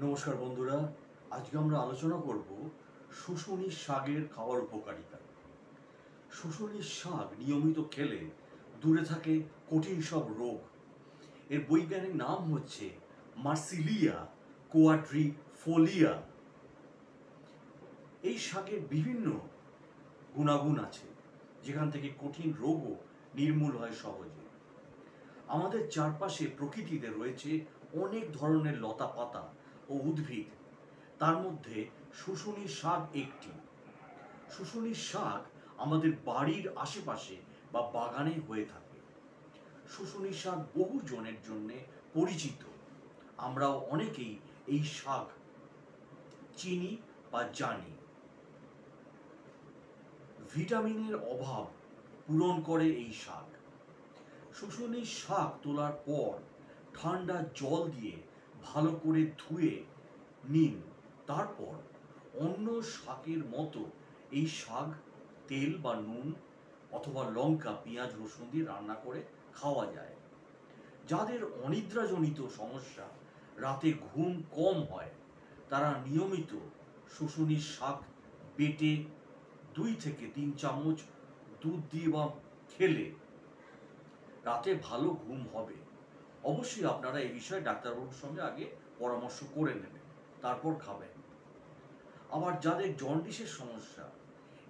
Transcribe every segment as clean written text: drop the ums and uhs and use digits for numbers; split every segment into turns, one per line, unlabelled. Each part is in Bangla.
নমস্কার বন্ধুরা, আজকে আমরা আলোচনা করব শুশুনি শাকের খাওয়ার উপকারিতা। শুশুনি শাক নিয়মিত খেলে দূরে থাকে কঠিন সব রোগ। এর বৈজ্ঞানিক নাম হচ্ছে মার্সিলিয়া কোয়াড্রিফোলিয়া। এই শাকের বিভিন্ন গুণাগুণ আছে, যেখান থেকে কঠিন রোগও নির্মূল হয় সহজে। আমাদের চারপাশে প্রকৃতিতে রয়েছে অনেক ধরনের লতা পাতা ও উদ্ভিদ, তার মধ্যে শুশুনি শাক একটি। শুশুনি শাক আমাদের বাড়ির আশেপাশে বা বাগানে হয়ে থাকে। শুশুনি শাক বহু জনের জন্য পরিচিত। আমরাও অনেকেই এই শাক চিনি বা জানি। ভিটামিনের অভাব পূরণ করে এই শাক। শুশুনি শাক তোলার পর ঠান্ডা জল দিয়ে ভালো করে ধুয়ে নিন। তারপর অন্য শাকের মতো এই শাক তেল বা নুন অথবা লঙ্কা, পেঁয়াজ, রসুন দিয়ে রান্না করে খাওয়া যায়। যাদের অনিদ্রাজনিত সমস্যা, রাতে ঘুম কম হয়, তারা নিয়মিত শুশুনি শাক বেটে 2 থেকে 3 চামচ দুধ দিয়ে বা খেলে রাতে ভালো ঘুম হবে। অবশ্যই আপনারা এই বিষয়ে ডাক্তারবাবুর সঙ্গে আগে পরামর্শ করে নেবেন, তারপর খাবেন। আবার যাদের জন্ডিসের সমস্যা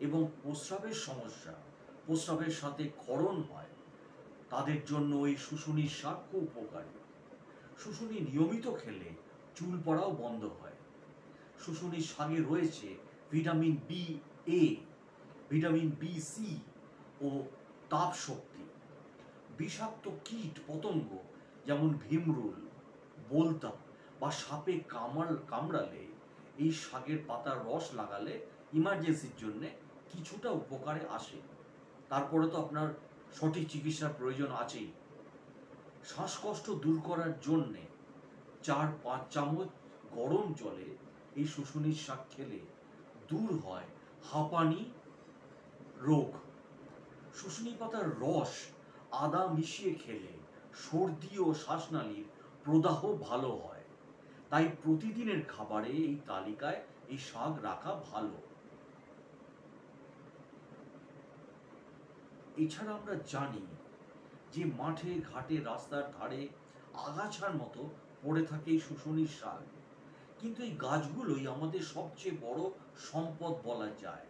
এবং প্রস্রাবের সমস্যা, প্রস্রাবের সাথে ক্ষরণ হয়, তাদের জন্য এই শুশুনির শাক খুব উপকারী। শুশুনি নিয়মিত খেলে চুল পড়াও বন্ধ হয়। শুশুনির শাকে রয়েছে vitamin B A, vitamin B C ও তাপ শক্তি। বিষাক্ত কীট পতঙ্গ যেমন ভিমরুল, বোলতা বা সাপে কামড়ালে এই শাকের পাতার রস লাগালে ইমার্জেন্সির জন্য কিছুটা উপকারে আসে। তারপরে তো আপনার সঠিক চিকিৎসার প্রয়োজন আছেই। শ্বাসকষ্ট দূর করার জন্যে 4-5 চামচ গরম জলে এই শুশুনির শাক খেলে দূর হয় হাঁপানি রোগ। শুশুনি পাতার রস আদা মিশিয়ে খেলে সর্দি ও শ্বাসনালীর প্রদাহ ভালো হয়। তাই প্রতিদিনের খাবারে এই তালিকায় এই শাক রাখা ভালো। এছাড়া আমরা জানি যে মাঠে ঘাটে রাস্তার ধারে আগাছার মতো পড়ে থাকে এই শুশুনির শাক, কিন্তু এই গাছগুলোই আমাদের সবচেয়ে বড় সম্পদ বলা যায়।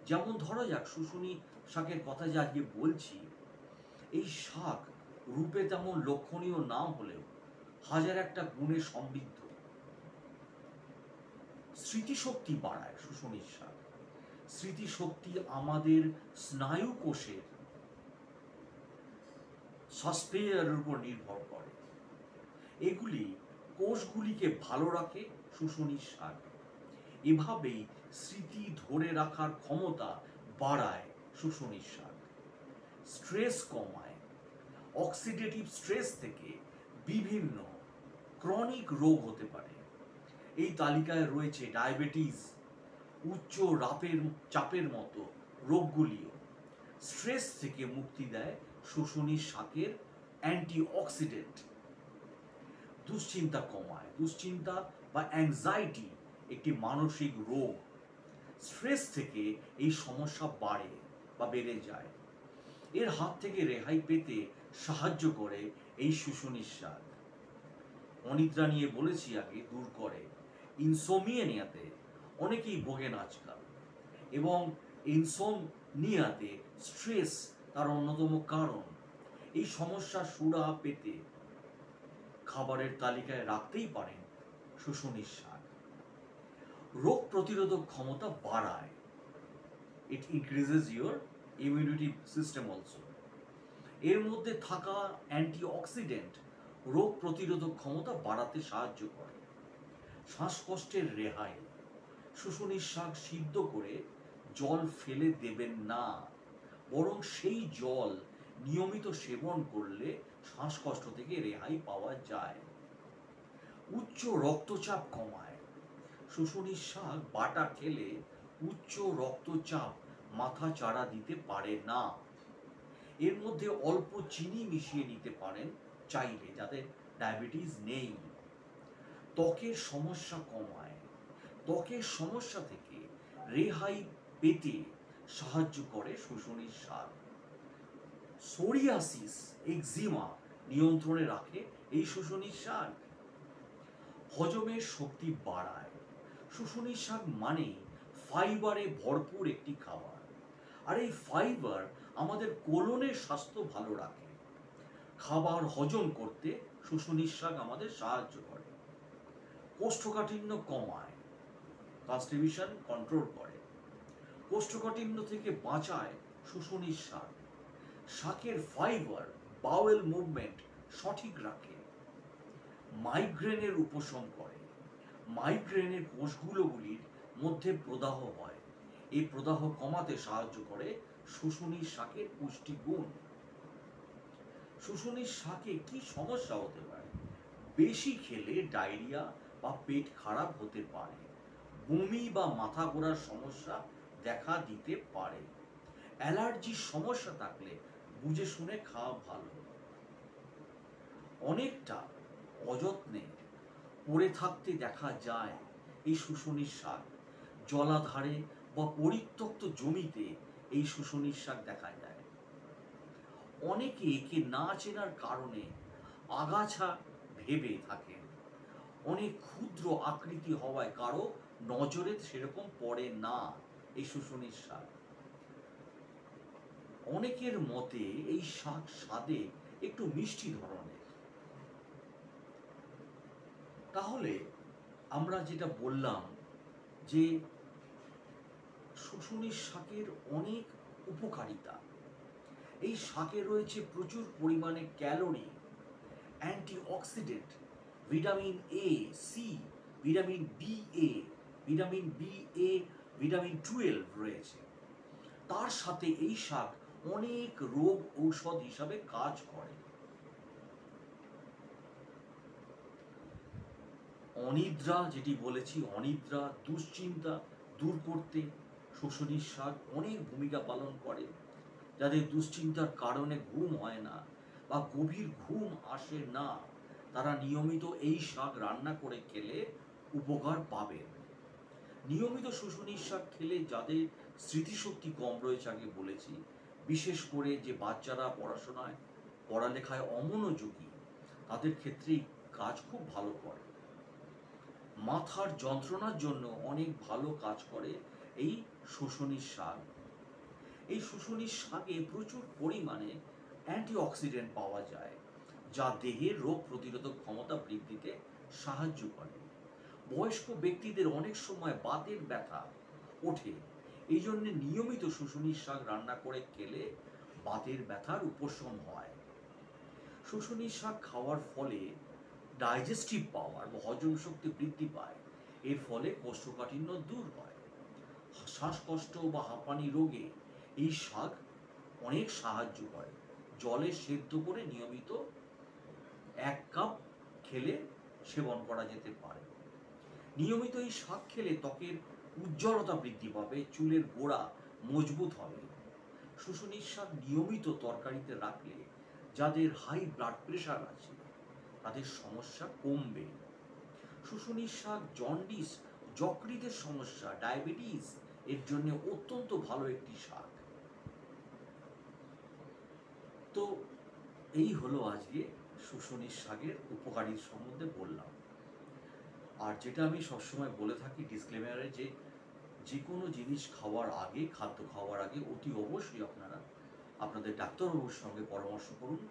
যেমন ধরা যাক শুশুনি শাকের কথা যে আজকে বলছি, এই শাক রূপে তেমন লক্ষণীয় নাম হলেও হাজার একটা গুণে সমৃদ্ধ। স্মৃতিশক্তি বাড়ায় শুশুনির শাক। স্মৃতিশক্তি আমাদের স্নায়ু কোষের স্বাস্থ্যের উপর নির্ভর করে। এগুলি কোষগুলিকে ভালো রাখে শুশুনির শাক। এভাবেই স্মৃতি ধরে রাখার ক্ষমতা বাড়ায় শুশুনির শাক। স্ট্রেস কমায়। অক্সিডেটিভ স্ট্রেস থেকে বিভিন্ন ক্রনিক রোগ হতে পারে। এই তালিকায় রয়েছে ডায়াবেটিস, উচ্চ চাপের মতো রোগগুলিও। স্ট্রেস থেকে মুক্তি দেয় শুশুনির শাকের অ্যান্টিঅক্সিডেন্ট। দুশ্চিন্তা কমায়। দুশ্চিন্তা বা অ্যাংজাইটি একটি মানসিক রোগ। স্ট্রেস থেকে এই সমস্যা বেড়ে যায়। এর হাত থেকে রেহাই পেতে সাহায্য করে এই শুশুনির শাক। অনিদ্রা নিয়ে বলেছি আগে, দূর করে। ইনসোমিয়াতে অনেকেই ভোগেন আজকাল, এবং ইনসোমনিয়াতে স্ট্রেস তার অন্যতম কারণ। এই সমস্যার সুরাহা পেতে খাবারের তালিকায় রাখতেই পারেন শুশুনির শাক। রোগ প্রতিরোধক ক্ষমতা বাড়ায়। It increases your immunity system also. এর মধ্যে থাকা অ্যান্টিঅক্সিডেন্ট রোগ প্রতিরোধক ক্ষমতা বাড়াতে সাহায্য করে। শ্বাসকষ্টের রেহাই। শুশুনির শাক সিদ্ধ করে জল ফেলে দেবেন না, বরং সেই জল নিয়মিত সেবন করলে শ্বাসকষ্ট থেকে রেহাই পাওয়া যায়। উচ্চ রক্তচাপ কমায়। শুশুনির শাক বাটা খেলে উচ্চ রক্তচাপ মাথা চাড়া দিতে পারে না। এর মধ্যে অল্প চিনি মিশিয়ে নিতে পারেন চাইলে, যাদের ডায়াবেটিস নেই। ত্বকের সমস্যা কমায়, ত্বকের সমস্যা থেকে রেহাই পেতে সাহায্য করে শুশুনির শাক। সোরিয়াসিস, এক্সিমা নিয়ন্ত্রণে রাখে এই শুশুনির শাক। হজমের শক্তি বাড়ায়। শুশুনির শাক মানে ফাইবারে ভরপুর একটি খাবার, আর এই ফাইবার আমাদের কোলনের স্বাস্থ্য ভালো রাখে। খাবার হজম করতে শুশুনির শাক আমাদের সাহায্য করে। কোষ্ঠকাঠিন্য কমায়, কনস্টিপেশন কন্ট্রোল করে। কোষ্ঠকাঠিন্য থেকে বাঁচায় শুশুনির শাক। শাকের ফাইবার বাওয়েল মুভমেন্ট সঠিক রাখে। মাইগ্রেনের উপশম করে। মাইগ্রেনের কোষগুলোগুলির মধ্যে প্রদাহ হয়, এই প্রদাহ কমাতে সাহায্য করে শুশুনির শাকের পুষ্টিগুণ। শুশুনির শাকে কি সমস্যা হতে পারে? বেশি খেলে ডায়রিয়া বা পেট খারাপ হতে পারে, বমি বা মাথা ঘোরার সমস্যা দেখা দিতে পারে। অ্যালার্জির সমস্যা থাকলে বুঝে শুনে খাওয়া ভালো। অনেকটা অযত্নে পড়ে থাকতে দেখা যায় এই শুশুনির শাক। জলাধারে বা পরিত্যক্ত জমিতে এই শুশুনির শাক দেখা যায়। অনেকে একে না চেনার কারণে আগাছা ভেবে থাকেন। অনেক ক্ষুদ্র আকৃতি হওয়ায় কারো নজরে সেরকম পড়ে না এই শুশুনির শাক। অনেকের মতে এই শাক স্বাদে একটু মিষ্টি ধরনের। তাহলে আমরা যেটা বললাম যে শুশুনির শাকের অনেক উপকারিতা। এই শাকে রয়েছে প্রচুর পরিমাণে calorie, antioxidant, vitamin A, C, vitamin B A, vitamin B A, vitamin 12 রয়েছে। তার সাথে এই শাক অনেক রোগ ঔষধ হিসাবে কাজ করে। অনিদ্রা, যেটি বলেছি, অনিদ্রা, দুশ্চিন্তা দূর করতে শুশুনির শাক অনেক ভূমিকা পালন করে। যাদের দুশ্চিন্তার কারণে ঘুম হয় না বা গভীর ঘুম আসে না, তারা নিয়মিত এই শাক রান্না করে খেলে উপকার পাবেন। নিয়মিত শুশুনির শাক খেলে যাদের স্মৃতিশক্তি কম রয়েছে, আগে বলেছি, বিশেষ করে যে বাচ্চারা পড়ালেখায় অমনোযোগী, তাদের ক্ষেত্রেই কাজ খুব ভালো করে। মাথার যন্ত্রণার জন্য অনেক ভালো কাজ করে এই শুশুনির শাক। এই শুশুনির শাকে প্রচুর পরিমাণে অ্যান্টিঅক্সিডেন্ট পাওয়া যায়, যা দেহের রোগ প্রতিরোধক ক্ষমতা বৃদ্ধিতে সাহায্য করে। বয়স্ক ব্যক্তিদের অনেক সময় বাতের ব্যথা ওঠে, এই জন্য নিয়মিত শুশুনির শাক রান্না করে খেলে বাতের ব্যথার উপশম হয়। শুশুনির শাক খাওয়ার ফলে ডাইজেস্টিভ পাওয়ার বা হজম শক্তি বৃদ্ধি পায়। এর ফলে কোষ্ঠকাঠিন্য দূর হয়। শ্বাসকষ্ট বা হাঁপানি রোগে এই শাক অনেক সাহায্য করে। জলে সেদ্ধ করে নিয়মিত 1 কাপ খেলে সেবন করা যেতে পারে। নিয়মিত এই শাক খেলে ত্বকের উজ্জ্বলতা বৃদ্ধি পাবে, চুলের গোড়া মজবুত হবে। শুশুনির শাক নিয়মিত তরকারিতে রাখলে যাদের হাই ব্লাড প্রেশার আছে তাদের সমস্যা কমবে। শুশুনির শাক জন্ডিস, যকৃতের সমস্যা, ডায়াবেটিস এর জন্য অত্যন্ত ভালো একটি শাক। তো এই হলো আজকে শুশুনির শাকের উপকারীর সম্বন্ধে বললাম। আর যেটা আমি সবসময় বলে থাকি ডিসক্লেমারে, যে কোনো জিনিস খাওয়ার আগে, খাদ্য খাওয়ার আগে অতি অবশ্যই আপনারা আপনাদের ডাক্তারবাবুর সঙ্গে পরামর্শ করুন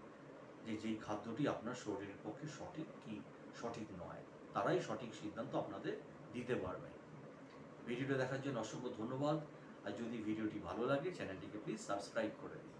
যে যেই খাদ্যটি আপনার শরীরের পক্ষে সঠিক কি সঠিক নয়। তারাই সঠিক সিদ্ধান্ত আপনাদের দিতে পারবে। ভিডিওটা দেখার জন্য অসংখ্য ধন্যবাদ। আর যদি ভিডিওটি ভালো লাগে চ্যানেলটিকে প্লিজ সাবস্ক্রাইব করে দিন।